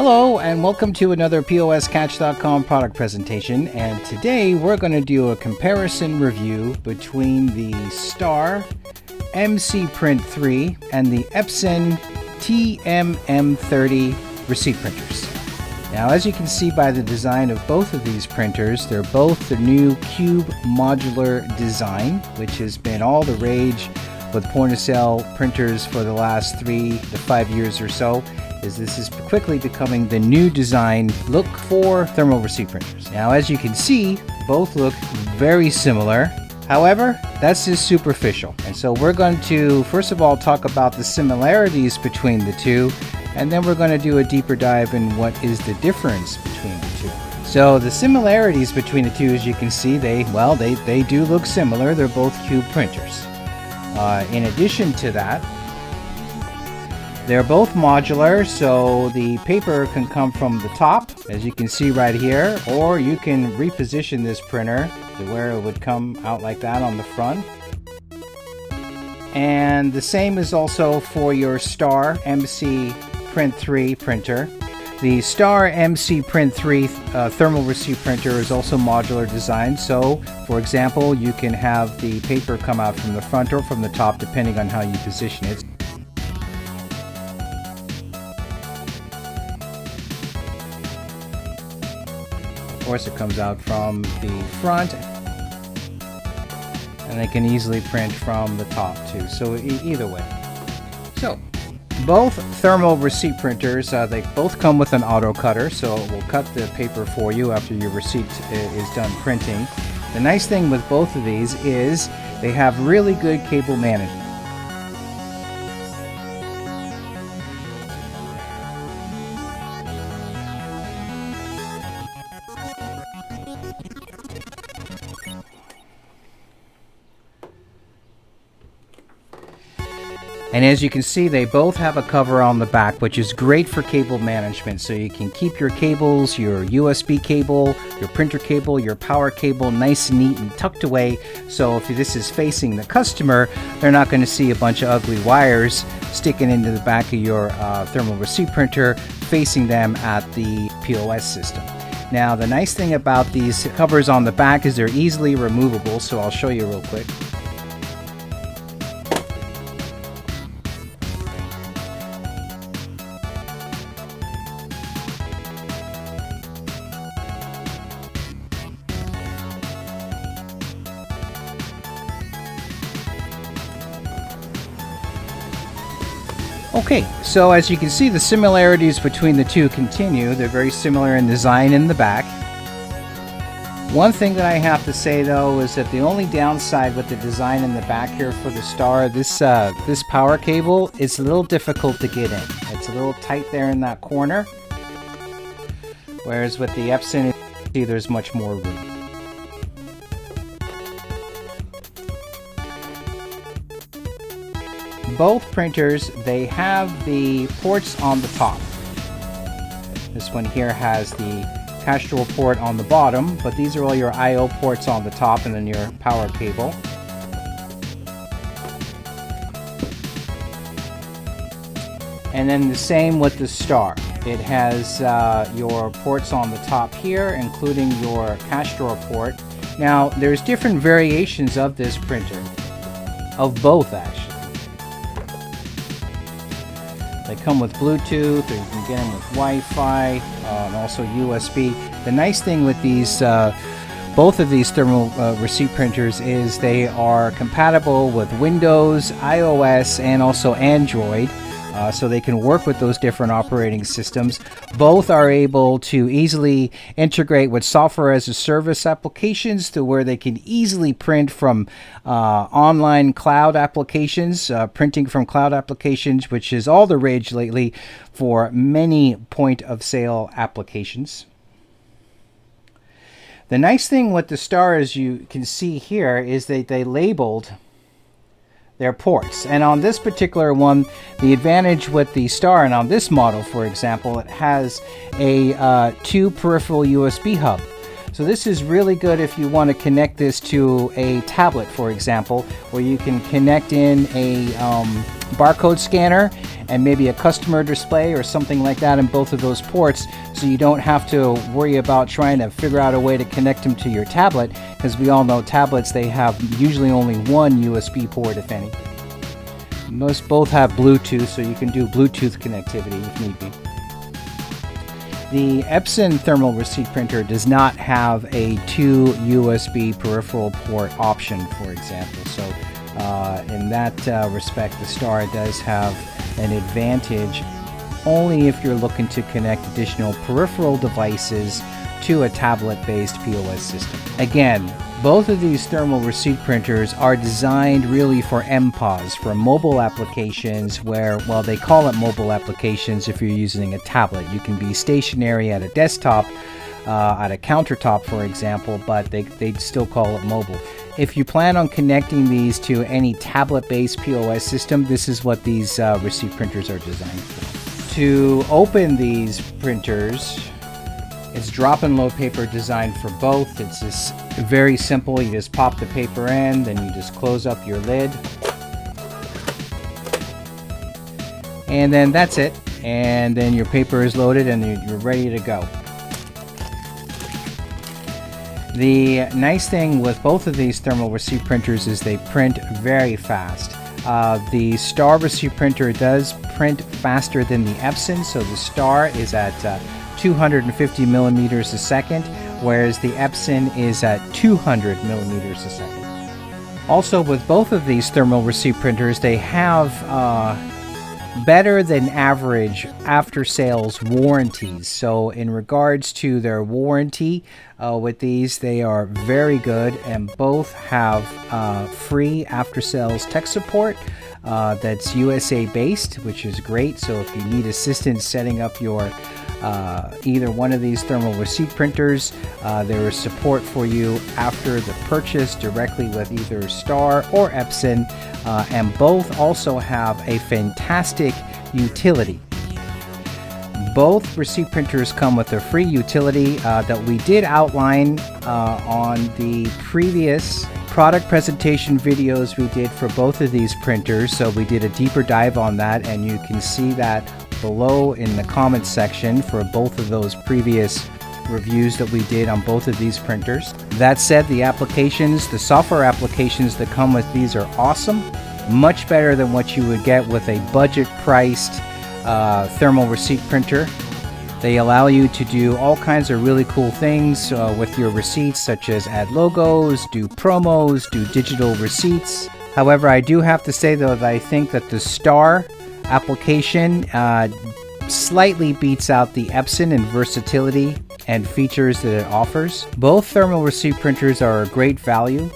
Hello and welcome to another POSCatch.com product presentation, and today we're going to do a comparison review between the Star mC-Print 3 and the Epson TM-M30 receipt printers. Now, as you can see by the design of both of these printers, they're both the new cube modular design, which has been all the rage with point-of-sale printers for the last 3 to 5 years or so. This is quickly becoming the new design look for thermal receipt printers. Now, as you can see, both look very similar. However, that's just superficial. And so we're going to, first of all, talk about the similarities between the two, and then we're going to do a deeper dive in what is the difference between the two. So the similarities between the two, as you can see, they do look similar. They're both cube printers. In addition to that, they're both modular, so the paper can come from the top, as you can see right here, or you can reposition this printer to where it would come out like that on the front. And the same is also for your Star mC-Print 3 printer. The Star mC-Print 3 thermal receipt printer is also modular design, so for example, you can have the paper come out from the front or from the top depending on how you position it. Of course, it comes out from the front, and they can easily print from the top too, so either way. So both thermal receipt printers, they both come with an auto cutter, so it will cut the paper for you after your receipt is done printing. The nice thing with both of these is they have really good cable management. And as you can see, they both have a cover on the back, which is great for cable management. So you can keep your cables, your USB cable, your printer cable, your power cable nice and neat and tucked away. So if this is facing the customer, they're not going to see a bunch of ugly wires sticking into the back of your thermal receipt printer facing them at the POS system. Now, the nice thing about these covers on the back is they're easily removable. So I'll show you real quick. Okay, so as you can see, the similarities between the two continue. They're very similar in design in the back. One thing that I have to say though is that the only downside with the design in the back here for the Star, this power cable is a little difficult to get in. It's a little tight there in that corner, whereas with the Epson, there's much more room. Both printers, they have the ports on the top. This one here has the Castrol port on the bottom, but these are all your I/O ports on the top and then your power cable. And then the same with the Star. It has your ports on the top here, including your Castrol port. Now, there's different variations of this printer, of both actually. They come with Bluetooth, or you can get them with Wi-Fi, and also USB. The nice thing with these, both of these thermal receipt printers is they are compatible with Windows, iOS, and also Android. So they can work with those different operating systems. Both are able to easily integrate with software as a service applications to where they can easily print from online cloud applications, printing from cloud applications, which is all the rage lately for many point of sale applications. The nice thing with the Star, as you can see here, is that they labeled their ports, and on this particular one, the advantage with the Star, and on this model for example, it has a 2 peripheral USB hub. So this is really good if you want to connect this to a tablet, for example, where you can connect in a barcode scanner and maybe a customer display or something like that in both of those ports, so you don't have to worry about trying to figure out a way to connect them to your tablet, because we all know tablets, they have usually only one USB port, if any. Most both have Bluetooth, so you can do Bluetooth connectivity if need be. The Epson thermal receipt printer does not have a 2 USB peripheral port option, for example. So in that respect, the Star does have an advantage only if you're looking to connect additional peripheral devices to a tablet-based POS system. Again, both of these thermal receipt printers are designed really for MPOS, for mobile applications where, well, they call it mobile applications if you're using a tablet. You can be stationary at a desktop, at a countertop, for example, but they'd still call it mobile. If you plan on connecting these to any tablet-based POS system, this is what these receipt printers are designed for. To open these printers, it's drop-and-load paper designed for both. It's just very simple. You just pop the paper in, then you just close up your lid. And then that's it. And then your paper is loaded and you're ready to go. The nice thing with both of these thermal receipt printers is they print very fast. The Star receipt printer does print faster than the Epson, so the Star is at 250 millimeters a second, whereas the Epson is at 200 millimeters a second. Also, with both of these thermal receipt printers, they have better than average after-sales warranties. So in regards to their warranty with these, they are very good, and both have free after-sales tech support that's USA based, which is great. So if you need assistance setting up your either one of these thermal receipt printers, there is support for you after the purchase directly with either Star or Epson, and both also have a fantastic utility. Both receipt printers come with a free utility that we did outline on the previous product presentation videos we did for both of these printers. So we did a deeper dive on that, and you can see that below in the comments section for both of those previous reviews that we did on both of these printers. That said, the applications, the software applications that come with these are awesome, much better than what you would get with a budget-priced thermal receipt printer. They allow you to do all kinds of really cool things with your receipts, such as add logos, do promos, do digital receipts. However, I do have to say though that I think that the Star application slightly beats out the Epson in versatility and features that it offers. Both thermal receipt printers are a great value.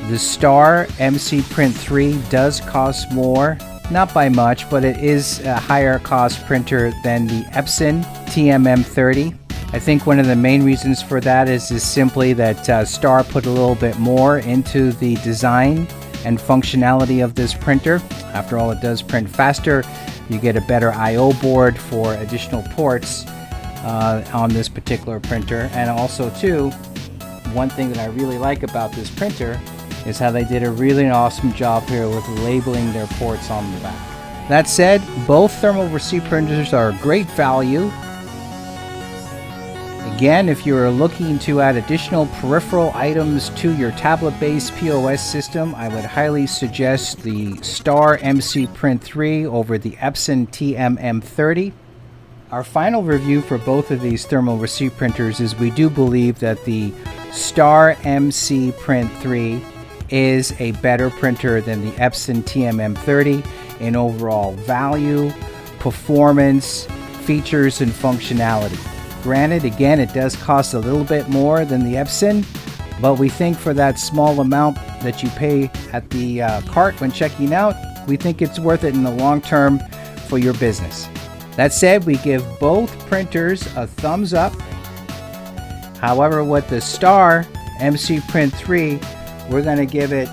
The Star mC-Print 3 does cost more, not by much, but it is a higher cost printer than the Epson TM-M30. I think one of the main reasons for that is simply that Star put a little bit more into the design and functionality of this printer. After all, it does print faster. You get a better I/O board for additional ports on this particular printer. And also too, one thing that I really like about this printer is how they did a really awesome job here with labeling their ports on the back. That said, both thermal receipt printers are a great value. Again, if you're looking to add additional peripheral items to your tablet-based POS system, I would highly suggest the Star mC-Print 3 over the Epson TM-M30. Our final review for both of these thermal receipt printers is we do believe that the Star mC-Print 3 is a better printer than the Epson TM-M30 in overall value, performance, features, and functionality. Granted, again, it does cost a little bit more than the Epson, but we think for that small amount that you pay at the cart when checking out, we think it's worth it in the long term for your business. That said, we give both printers a thumbs up. However, with the Star mC-Print 3, we're going to give it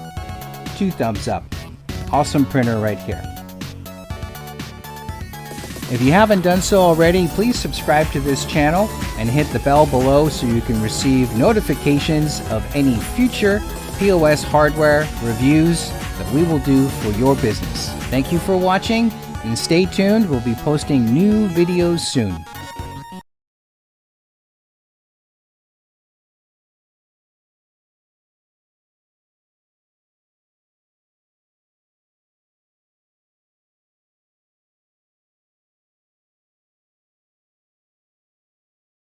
2 thumbs up. Awesome printer right here. If you haven't done so already, please subscribe to this channel and hit the bell below so you can receive notifications of any future POS hardware reviews that we will do for your business. Thank you for watching, And stay tuned, we'll be posting new videos soon.